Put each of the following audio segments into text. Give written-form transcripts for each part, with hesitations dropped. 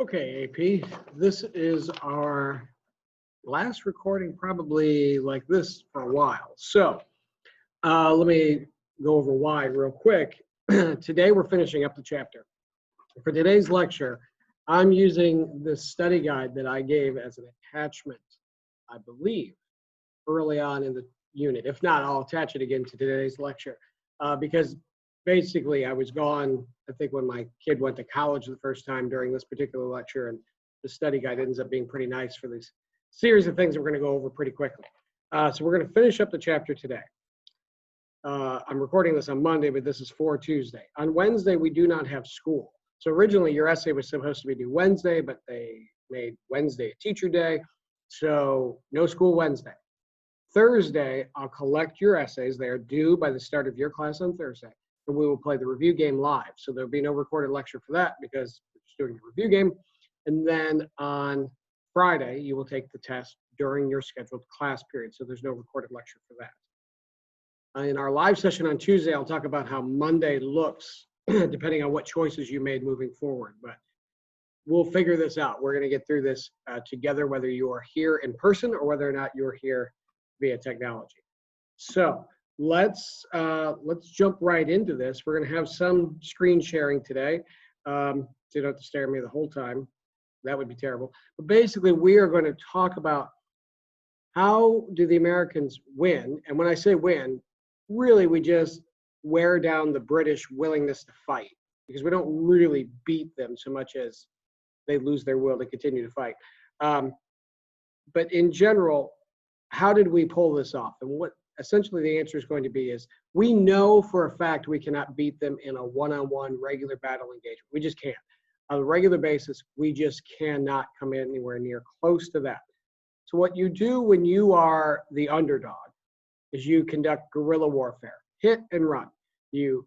Okay, AP, this is our last recording probably like this for a while. So let me go over why real quick. Today we're finishing up the chapter. For today's lecture, I'm using the study guide that I gave as an attachment, I believe, early on in the unit. If not, I'll attach it again to today's lecture because basically I was gone, I think, when my kid went to college the first time during this particular lecture, and the study guide ends up being pretty nice for this series of things that we're going to go over pretty quickly. So we're going to finish up the chapter today. I'm recording this on Monday, but this is for Tuesday. On Wednesday, we do not have school. So originally your essay was supposed to be due Wednesday, but they made Wednesday a teacher day. So no school Wednesday. Thursday, I'll collect your essays. They are due by the start of your class on Thursday, and we will play the review game live. So there'll be no recorded lecture for that because we're just doing the review game. And then on Friday, you will take the test during your scheduled class period. So there's no recorded lecture for that. In our live session on Tuesday, I'll talk about how Monday looks, depending on what choices you made moving forward. But we'll figure this out. We're going to get through this together, whether you are here in person or whether or not you're here via technology. So let's jump right into this. We're going to have some screen sharing today. So you don't have to stare at me the whole time. That would be terrible. But basically, we are going to talk about how do the Americans win. And when I say win, really we just wear down the British willingness to fight, because we don't really beat them so much as they lose their will to continue to fight. But in general, how did we pull this off? And what essentially the answer is going to be is we know for a fact we cannot beat them in a one-on-one regular battle engagement. We just can't. On a regular basis, we just cannot come anywhere near close to that. So what you do when you are the underdog is you conduct guerrilla warfare, hit and run. You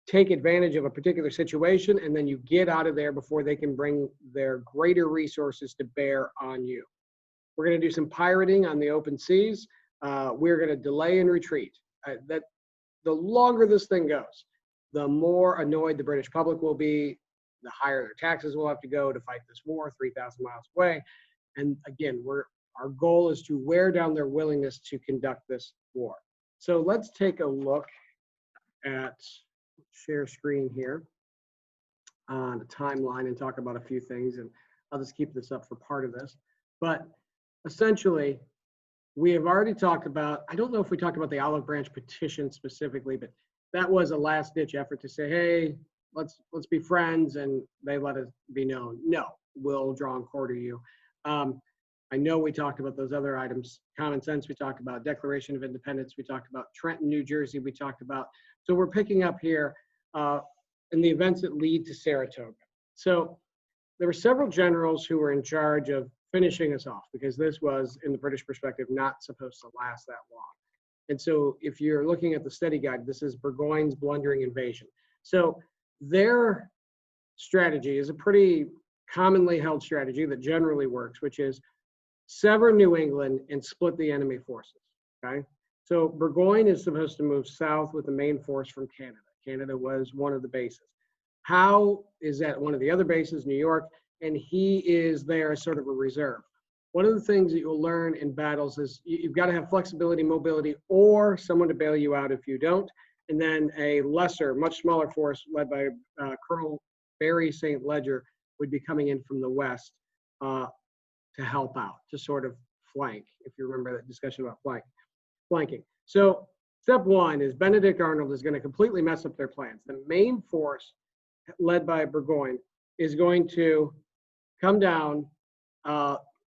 take advantage of a particular situation, and then you get out of there before they can bring their greater resources to bear on you. We're going to do some pirating on the open seas. We're going to delay and retreat. The longer this thing goes, the more annoyed the British public will be, the higher their taxes will have to go to fight this war 3,000 miles away. And again, our goal is to wear down their willingness to conduct this war. So let's take a look at share screen here on a timeline and talk about a few things. And I'll just keep this up for part of this. But essentially, we have already talked about, I don't know if we talked about the Olive Branch petition specifically, but that was a last ditch effort to say, hey, let's be friends, and they let us be known. No, we'll draw and quarter you. I know we talked about those other items, common sense, we talked about Declaration of Independence, we talked about Trenton, New Jersey, we talked about, so we're picking up here in the events that lead to Saratoga. So there were several generals who were in charge of finishing us off, because this was, in the British perspective, not supposed to last that long. And so if you're looking at the study guide, this is Burgoyne's blundering invasion. So their strategy is a pretty commonly held strategy that generally works, which is sever New England and split the enemy forces, okay? So Burgoyne is supposed to move south with the main force from Canada. Canada was one of the bases. Howe is at one of the other bases, New York, and he is there as sort of a reserve. One of the things that you'll learn in battles is you've got to have flexibility, mobility, or someone to bail you out if you don't. And then a lesser, much smaller force led by Colonel Barry St. Ledger would be coming in from the west to help out, to sort of flank, if you remember that discussion about flanking. So step one is Benedict Arnold is going to completely mess up their plans. The main force led by Burgoyne is going to come down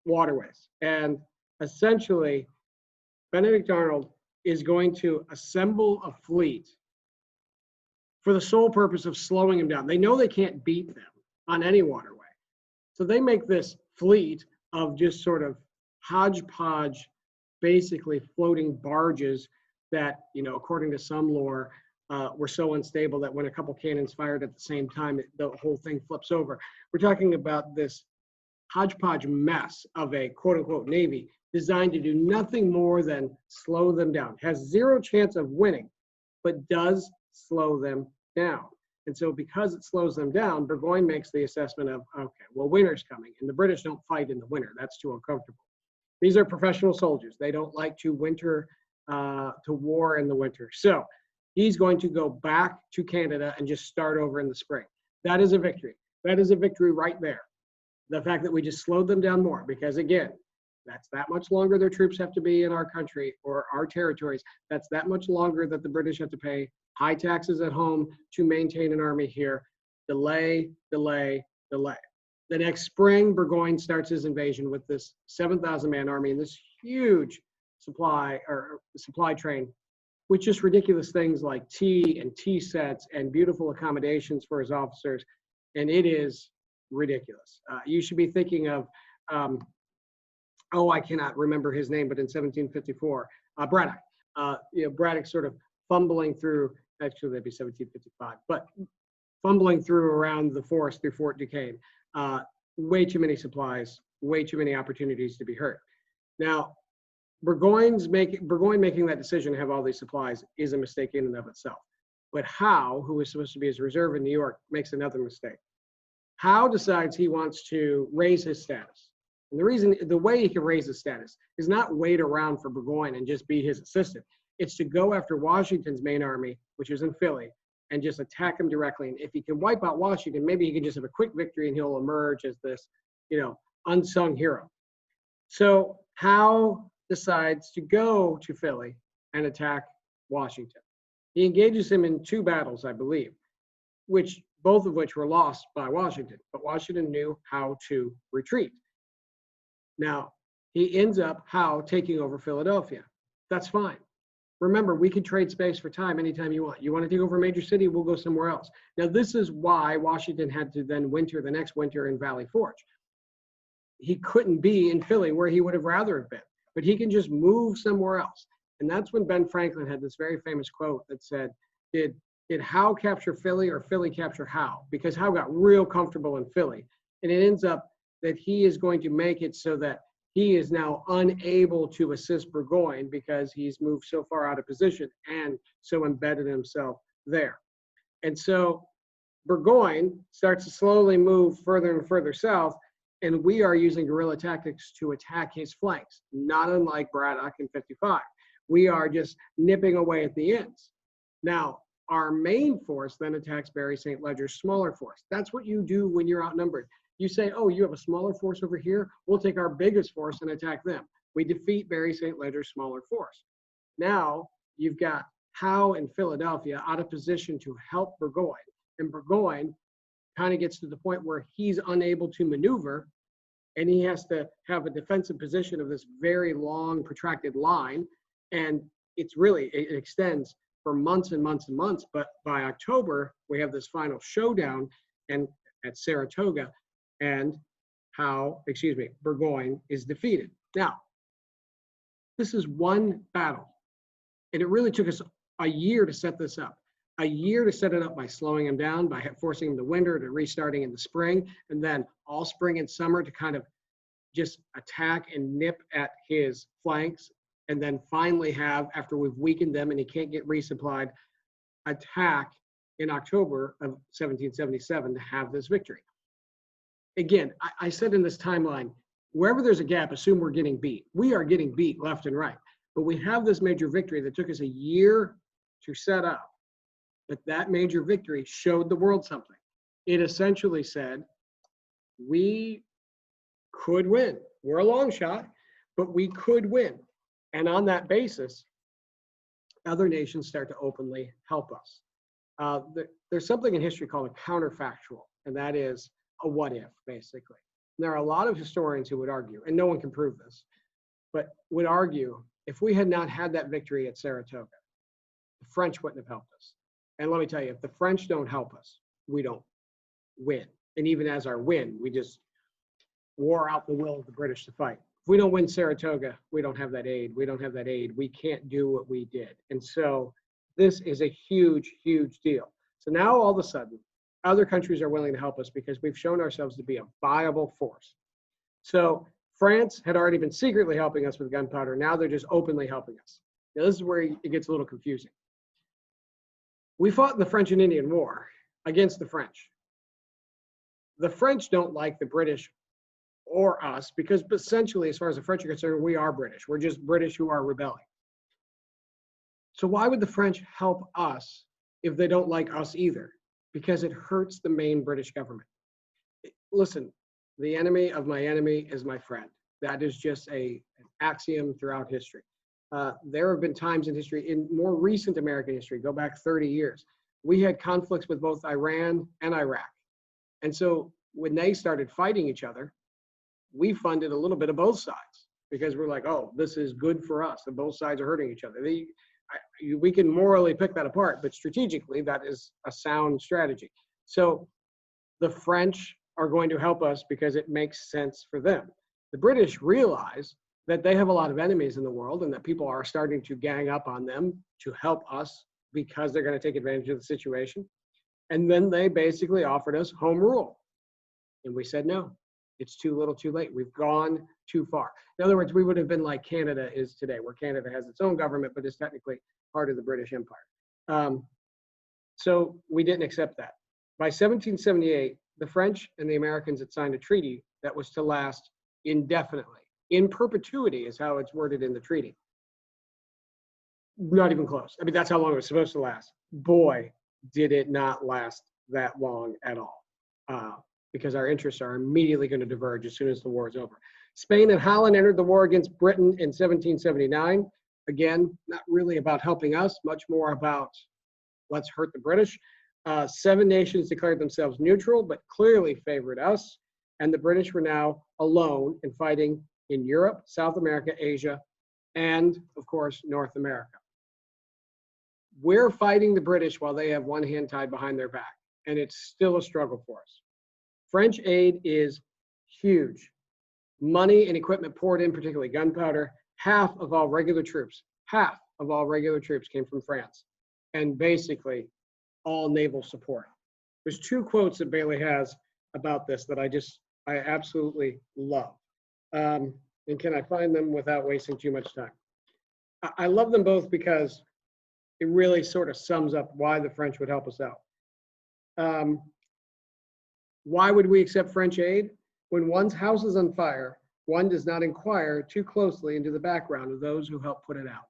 waterways. And essentially, Benedict Arnold is going to assemble a fleet for the sole purpose of slowing him down. They know they can't beat them on any waterway. So they make this fleet of just sort of hodgepodge, basically floating barges that, you know, according to some lore, were so unstable that when a couple cannons fired at the same time, the whole thing flips over. We're talking about this hodgepodge mess of a quote-unquote Navy designed to do nothing more than slow them down. Has zero chance of winning, but does slow them down. And so because it slows them down, Burgoyne makes the assessment of, okay, well, winter's coming, and the British don't fight in the winter. That's too uncomfortable. These are professional soldiers. They don't like to war in the winter. So he's going to go back to Canada and just start over in the spring. That is a victory. That is a victory right there. The fact that we just slowed them down more, because again, that's that much longer their troops have to be in our country or our territories. That's that much longer that the British have to pay high taxes at home to maintain an army here. Delay, delay, delay. The next spring, Burgoyne starts his invasion with this 7,000-man army and this huge supply train with just ridiculous things like tea and tea sets and beautiful accommodations for his officers. And it is ridiculous. You should be thinking of, I cannot remember his name, but in 1754, Braddock. Braddock sort of fumbling through, actually that'd be 1755, but fumbling through around the forest through Fort Duquesne. Way too many supplies, way too many opportunities to be hurt. Now, Burgoyne making that decision to have all these supplies is a mistake in and of itself. But Howe, who was supposed to be his reserve in New York, makes another mistake. Howe decides he wants to raise his status. And the way he can raise his status is not wait around for Burgoyne and just be his assistant. It's to go after Washington's main army, which is in Philly, and just attack him directly. And if he can wipe out Washington, maybe he can just have a quick victory and he'll emerge as this, unsung hero. So Howe decides to go to Philly and attack Washington. He engages him in 2 battles, I believe, both of which were lost by Washington, but Washington knew how to retreat. Now, he ends up, Howe, taking over Philadelphia. That's fine. Remember, we can trade space for time anytime you want. You want to take over a major city, we'll go somewhere else. Now, this is why Washington had to then winter the next winter in Valley Forge. He couldn't be in Philly where he would have rather have been, but he can just move somewhere else. And that's when Ben Franklin had this very famous quote that said, did Howe capture Philly or Philly capture Howe? Because Howe got real comfortable in Philly. And it ends up that he is going to make it so that he is now unable to assist Burgoyne because he's moved so far out of position and so embedded himself there. And so Burgoyne starts to slowly move further and further south, and we are using guerrilla tactics to attack his flanks, not unlike Braddock in 55. We are just nipping away at the ends. Now, our main force then attacks Barry St. Ledger's smaller force. That's what you do when you're outnumbered. You say, oh, you have a smaller force over here? We'll take our biggest force and attack them. We defeat Barry St. Ledger's smaller force. Now, you've got Howe in Philadelphia out of position to help Burgoyne. And Burgoyne kind of gets to the point where he's unable to maneuver, and he has to have a defensive position of this very long, protracted line. And it extends for months and months and months. But by October, we have this final showdown at Saratoga, and Burgoyne is defeated. Now, this is one battle, and it really took us a year to set this up. A year to set it up by slowing him down, by forcing him to winter, to restarting in the spring, and then all spring and summer to kind of just attack and nip at his flanks, and then finally have, after we've weakened them and he can't get resupplied, attack in October of 1777 to have this victory. Again, I said in this timeline, wherever there's a gap, assume we're getting beat. We are getting beat left and right. But we have this major victory that took us a year to set up. But that major victory showed the world something. It essentially said, we could win. We're a long shot, but we could win. And on that basis, other nations start to openly help us. There's something in history called a counterfactual, and that is a what if, basically. And there are a lot of historians who would argue, and no one can prove this, but would argue if we had not had that victory at Saratoga, the French wouldn't have helped us. And let me tell you, if the French don't help us, we don't win. And even as our win, we just wore out the will of the British to fight. If we don't win Saratoga, we don't have that aid. We don't have that aid. We can't do what we did. And so this is a huge, huge deal. So now all of a sudden, other countries are willing to help us because we've shown ourselves to be a viable force. So France had already been secretly helping us with gunpowder. Now they're just openly helping us. Now this is where it gets a little confusing. We fought in the French and Indian War against the French. The French don't like the British or us because essentially, as far as the French are concerned, we are British. We're just British who are rebelling. So why would the French help us if they don't like us either? Because it hurts the main British government. Listen, the enemy of my enemy is my friend. That is just an axiom throughout history. There have been times in history, in more recent American history, go back 30 years, we had conflicts with both Iran and Iraq. And so when they started fighting each other, we funded a little bit of both sides because we're like, oh, this is good for us, and both sides are hurting each other. We can morally pick that apart, but strategically, that is a sound strategy. So the French are going to help us because it makes sense for them. The British realize that they have a lot of enemies in the world and that people are starting to gang up on them to help us because they're going to take advantage of the situation. And then they basically offered us home rule. And we said, no, it's too little too late. We've gone too far. In other words, we would have been like Canada is today, where Canada has its own government, but is technically part of the British Empire. So we didn't accept that. By 1778, the French and the Americans had signed a treaty that was to last indefinitely. In perpetuity is how it's worded in the treaty. Not even close. I mean, that's how long it was supposed to last. Boy, did it not last that long at all. Because our interests are immediately going to diverge as soon as the war is over. Spain and Holland entered the war against Britain in 1779. Again, not really about helping us, much more about let's hurt the British. 7 nations declared themselves neutral, but clearly favored us. And the British were now alone and fighting in Europe, South America, Asia, and of course, North America. We're fighting the British while they have one hand tied behind their back, and it's still a struggle for us. French aid is huge. Money and equipment poured in, particularly gunpowder. Half of all regular troops came from France, and basically all naval support. There's 2 quotes that Bailey has about this that I absolutely love. And can I find them without wasting too much time? I love them both because it really sort of sums up why the French would help us out. Why would we accept French aid? When one's house is on fire, one does not inquire too closely into the background of those who help put it out.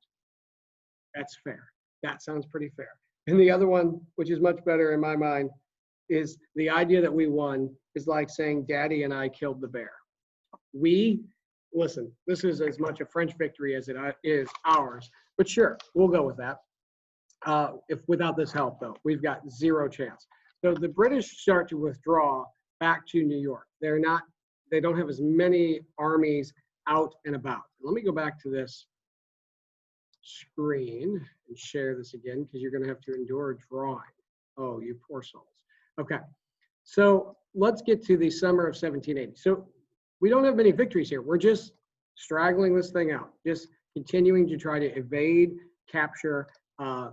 That's fair. That sounds pretty fair. And the other one, which is much better in my mind, is the idea that we won is like saying Daddy and I killed the bear. Listen, this is as much a French victory as it is ours, but sure, we'll go with that. If without this help, though, we've got 0 chance. So the British start to withdraw back to New York. They don't have as many armies out and about. Let me go back to this screen and share this again because you're going to have to endure drawing. Oh, you poor souls. Okay, so let's get to the summer of 1780. So we don't have many victories here. We're just straggling this thing out, just continuing to try to evade, capture,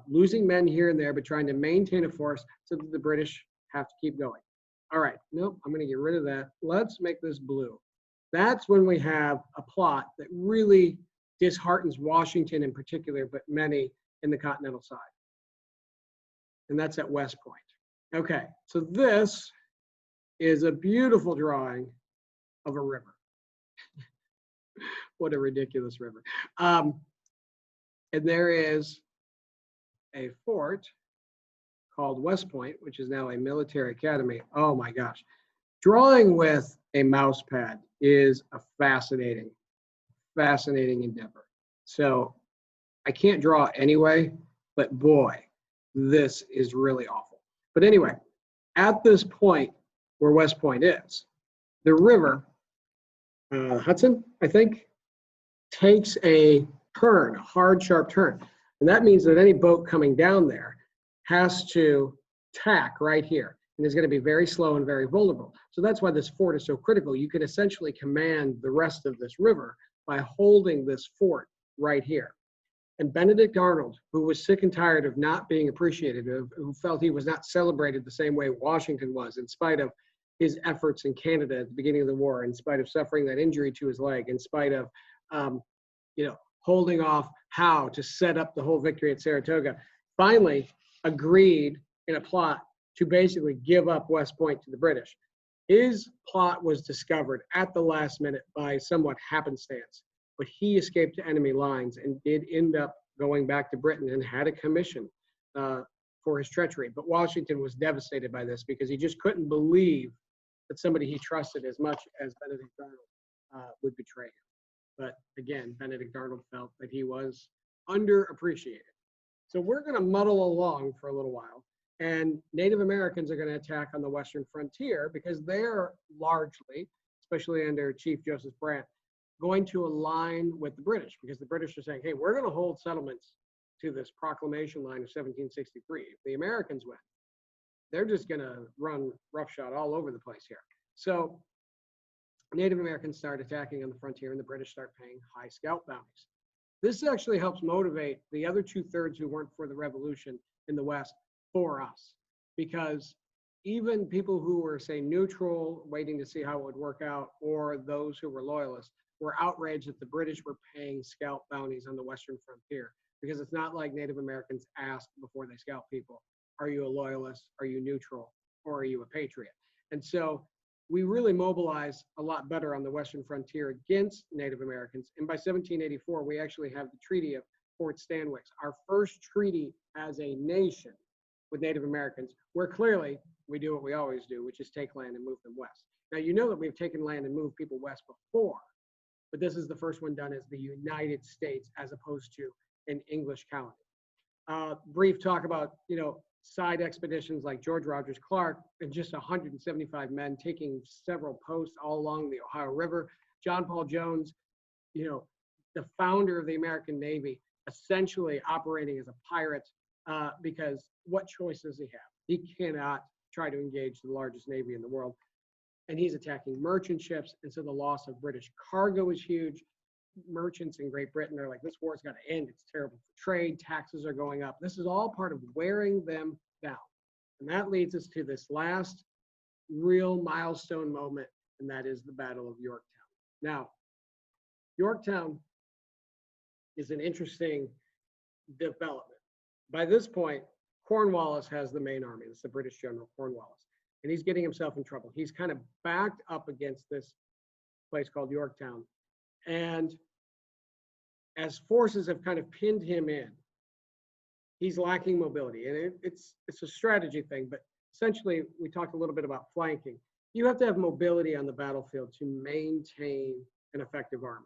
losing men here and there, but trying to maintain a force so that the British have to keep going. All right, nope, I'm gonna get rid of that. Let's make this blue. That's when we have a plot that really disheartens Washington in particular, but many in the continental side. And that's at West Point. Okay, so this is a beautiful drawing of a river. What a ridiculous river. And there is a fort called West Point, which is now a military academy. Oh my gosh. Drawing with a mouse pad is a fascinating endeavor. So I can't draw anyway, but boy, this is really awful. But anyway, at this point where West Point is, the river, Hudson, I think, takes a turn, a hard, sharp turn. And that means that any boat coming down there has to tack right here and is going to be very slow and very vulnerable. So that's why this fort is so critical. You can essentially command the rest of this river by holding this fort right here. And Benedict Arnold, who was sick and tired of not being appreciated, who felt he was not celebrated the same way Washington was, in spite of his efforts in Canada at the beginning of the war, in spite of suffering that injury to his leg, in spite of holding off Howe to set up the whole victory at Saratoga, finally agreed in a plot to basically give up West Point to the British. His plot was discovered at the last minute by somewhat happenstance, but he escaped to enemy lines and did end up going back to Britain and had a commission for his treachery. But Washington was devastated by this because he just couldn't believe that somebody he trusted as much as Benedict Arnold would betray him. But again, Benedict Arnold felt that he was underappreciated. So we're going to muddle along for a little while. And Native Americans are going to attack on the western frontier because they're largely, especially under Chief Joseph Brant, going to align with the British because the British are saying, hey, we're going to hold settlements to this proclamation line of 1763. If the Americans win, they're just going to run roughshod all over the place here. So Native Americans start attacking on the frontier and the British start paying high scalp bounties. This actually helps motivate the other 2/3 who weren't for the revolution in the West for us, because even people who were, say, neutral, waiting to see how it would work out, or those who were loyalists, were outraged that the British were paying scalp bounties on the western frontier, because it's not like Native Americans asked before they scalp people, are you a loyalist, are you neutral, or are you a patriot? And so we really mobilized a lot better on the western frontier against Native Americans. And by 1784, we actually have the Treaty of Fort Stanwix, our first treaty as a nation with Native Americans, where clearly we do what we always do, which is take land and move them west. Now, you know that we've taken land and moved people west before, but this is the first one done as the United States as opposed to an English colony. Brief talk about, side expeditions like George Rogers Clark and just 175 men taking several posts all along the Ohio River. John Paul Jones, the founder of the American Navy, essentially operating as a pirate because what choice does he have? He cannot try to engage the largest navy in the world. And he's attacking merchant ships. And so the loss of British cargo is huge. Merchants in Great Britain are like, this war's got to end. It's terrible for trade. Taxes are going up. This is all part of wearing them down. And that leads us to this last real milestone moment, and that is the Battle of Yorktown. Now, Yorktown is an interesting development. By this point, Cornwallis has the main army. It's the British general Cornwallis. And he's getting himself in trouble. He's kind of backed up against this place called Yorktown. And as forces have kind of pinned him in, he's lacking mobility. And it's a strategy thing, but essentially we talked a little bit about flanking. You have to have mobility on the battlefield to maintain an effective army.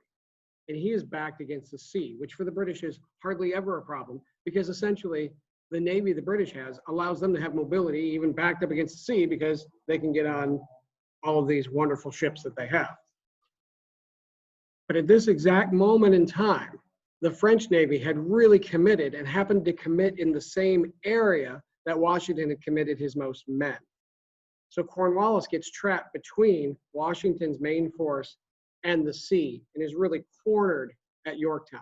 And he is backed against the sea, which for the British is hardly ever a problem, because essentially the Navy the British has allows them to have mobility even backed up against the sea because they can get on all of these wonderful ships that they have. But at this exact moment in time, the French Navy had really committed and happened to commit in the same area that Washington had committed his most men. So Cornwallis gets trapped between Washington's main force and the sea and is really cornered at Yorktown.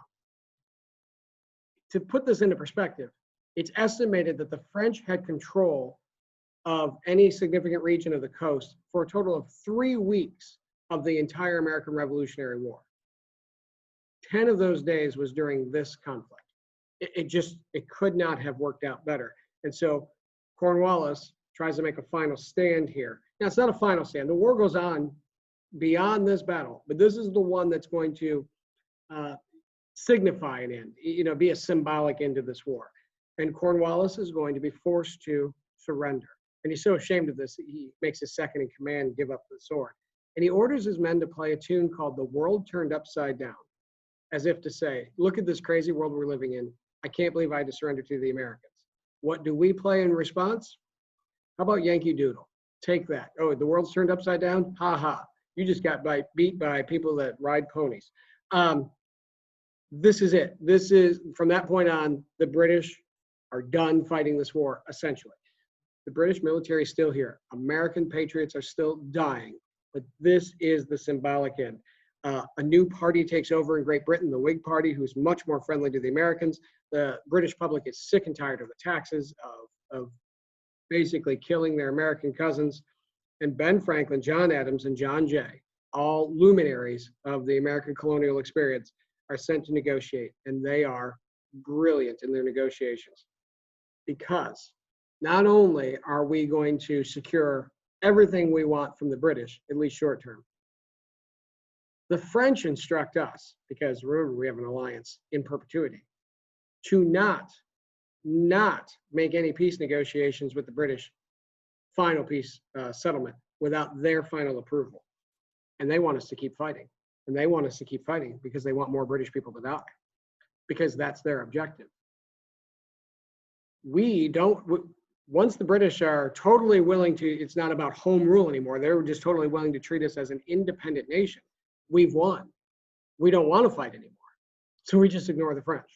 To put this into perspective, it's estimated that the French had control of any significant region of the coast for a total of 3 weeks of the entire American Revolutionary War. 10 of those days was during this conflict. It could not have worked out better. And so Cornwallis tries to make a final stand here. Now, it's not a final stand. The war goes on beyond this battle, but this is the one that's going to signify an end, be a symbolic end to this war. And Cornwallis is going to be forced to surrender. And he's so ashamed of this that he makes his second in command give up the sword. And he orders his men to play a tune called The World Turned Upside Down, as if to say, look at this crazy world we're living in. I can't believe I had to surrender to the Americans. What do we play in response? How about Yankee Doodle? Take that. Oh, the world's turned upside down? Ha ha. You just got beat by people that ride ponies. This is it. This is, from that point on, the British are done fighting this war, essentially. The British military is still here. American patriots are still dying, but this is the symbolic end. A new party takes over in Great Britain, the Whig Party, who's much more friendly to the Americans. The British public is sick and tired of the taxes, of basically killing their American cousins. And Ben Franklin, John Adams, and John Jay, all luminaries of the American colonial experience, are sent to negotiate. And they are brilliant in their negotiations, because not only are we going to secure everything we want from the British, at least short term, the French instruct us, because remember, we have an alliance in perpetuity, to not make any peace negotiations with the British final peace settlement without their final approval. And they want us to keep fighting. And they want us to keep fighting because they want more British people to die, because that's their objective. We don't, once the British are totally willing to, it's not about home rule anymore, they're just totally willing to treat us as an independent nation. We've won. We don't want to fight anymore. So we just ignore the French.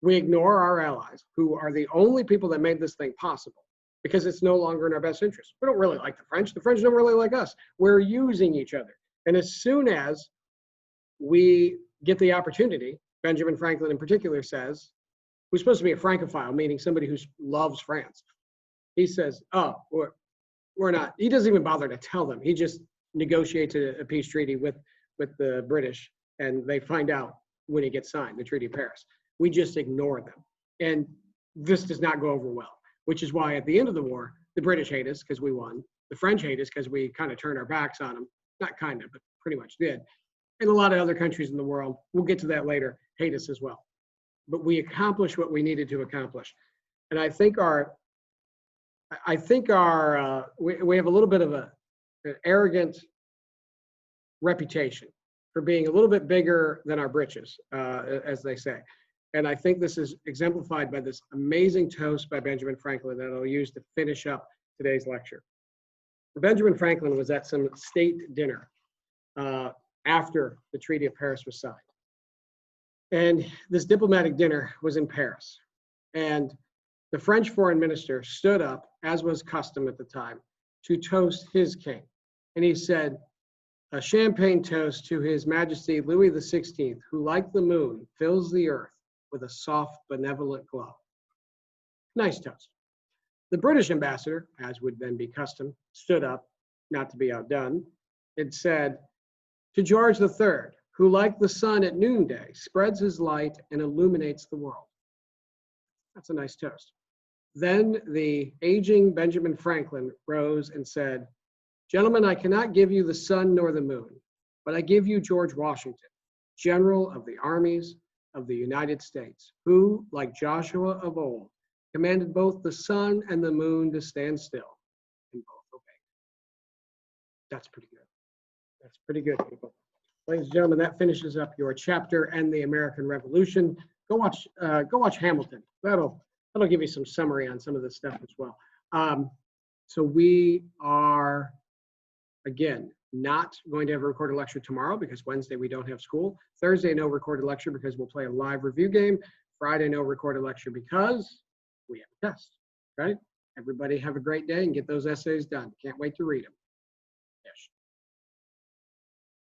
We ignore our allies, who are the only people that made this thing possible, because it's no longer in our best interest. We don't really like the French. The French don't really like us. We're using each other. And as soon as we get the opportunity, Benjamin Franklin in particular says, who's supposed to be a Francophile, meaning somebody who loves France. He says, oh, we're not. He doesn't even bother to tell them. He just negotiates a peace treaty with the British, and they find out when it gets signed, the Treaty of Paris. We just ignore them. And this does not go over well, which is why at the end of the war, the British hate us because we won. The French hate us because we kind of turned our backs on them. Not kind of, but pretty much did. And a lot of other countries in the world, we'll get to that later, hate us as well. But we accomplished what we needed to accomplish. And I think we have a little bit of an arrogant reputation for being a little bit bigger than our britches, as they say. And I think this is exemplified by this amazing toast by Benjamin Franklin that I'll use to finish up today's lecture. Benjamin Franklin was at some state dinner after the Treaty of Paris was signed. And this diplomatic dinner was in Paris. And the French foreign minister stood up, as was custom at the time, to toast his king. And he said, a champagne toast to His Majesty Louis XVI, who, like the moon, fills the earth with a soft, benevolent glow. Nice toast. The British ambassador, as would then be custom, stood up, not to be outdone, and said, to George III, who, like the sun at noonday, spreads his light and illuminates the world. That's a nice toast. Then the aging Benjamin Franklin rose and said, gentlemen, I cannot give you the sun nor the moon, but I give you George Washington, General of the armies of the United States, who, like Joshua of old, commanded both the sun and the moon to stand still, and both obeyed. That's pretty good. That's pretty good, people. Ladies and gentlemen, that finishes up your chapter and the American Revolution. Go watch Hamilton. That'll give you some summary on some of this stuff as well. So we are, again, not going to have a recorded lecture tomorrow because Wednesday we don't have school. Thursday, no recorded lecture because we'll play a live review game. Friday, no recorded lecture because we have a test, right? Everybody have a great day and get those essays done. Can't wait to read them.